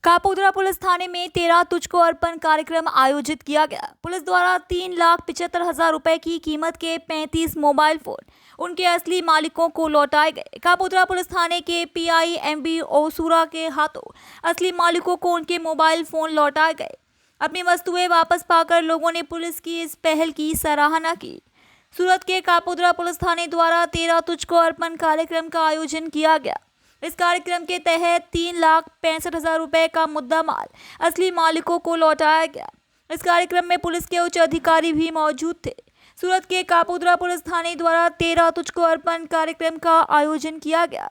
Kapodra police थाने में 13 तुझको अर्पण कार्यक्रम आयोजित किया गया। पुलिस द्वारा 3,75,000 रुपए की कीमत के 35 मोबाइल फोन उनके असली मालिकों को लौटाए गए। कापोद्रा पुलिस थाने के पीआई एमबी ओसूरा के हाथों असली मालिकों को उनके मोबाइल फोन लौटाए गए। अपनी वस्तुएं वापस पाकर लोगों ने पुलिस की इस पहल की सराहना की। सूरत के कापोद्रा पुलिस थाने द्वारा 13 तुझको अर्पण कार्यक्रम का आयोजन किया गया। इस कार्यक्रम के तहत 3,65,000 रुपए का मुद्दा माल असली मालिकों को लौटाया गया। इस कार्यक्रम में पुलिस के उच्च अधिकारी भी मौजूद थे। सूरत के कापोद्रा पुलिस थाने द्वारा 13 तुझको अर्पण कार्यक्रम का आयोजन किया गया।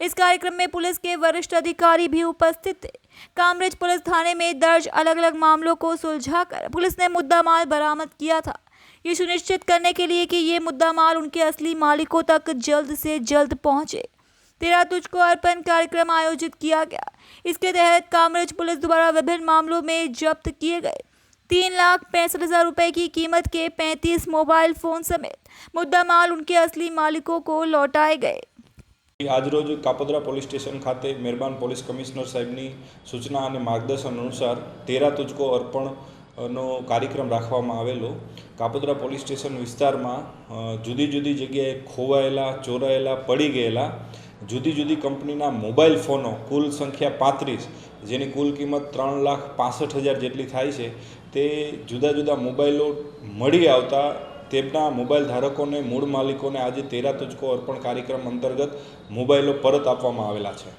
इस कार्यक्रम में पुलिस के वरिष्ठ अधिकारी भी उपस्थित थे। कामरेज पुलिस थाने में दर्ज अलग अलग मामलों को सुलझाकर पुलिस ने मुद्दा माल बरामद किया था, ये सुनिश्चित करने के लिए कि ये मुद्दा माल उनके असली मालिकों तक जल्द से जल्द पहुंचे। 13 तुझको अर्पण कार्यक्रम आयोजित किया गया। इसके तहत कामरेज पुलिस द्वारा विभिन्न मामलों में जब्त किए गए 3,65,000 रुपए की कीमत के 35 मोबाइल फोन समेत मुद्दा माल उनके असली मालिकों को लौटाए गए। आज रोज कापोद्रा पोलीस स्टेशन खाते मेहरबान पोलीस कमिश्नर साहेबनी सूचना और मार्गदर्शन अनुसार 13 तुझको अर्पण નો કાર્યક્રમ રાખવામાં આવેલો। કાપોદ્રા પોલીસ સ્ટેશન વિસ્તારમાં જુદી જુદી જગ્યાએ ખોવાયેલા, ચોરાયેલા, પડી ગયેલા જુદી જુદી કંપનીના મોબાઈલ ફોનો કુલ સંખ્યા 35, જેની કુલ કિંમત 3,65,000 જેટલી થાય છે, તે જુદા જુદા મોબાઈલો મળી આવતા તેમના મોબાઈલ ધારકોને, મૂળ માલિકોને આજે 13 તુझको અર્પણ કાર્યક્રમ અંતર્ગત મોબાઈલો પરત આપવામાં આવેલા છે।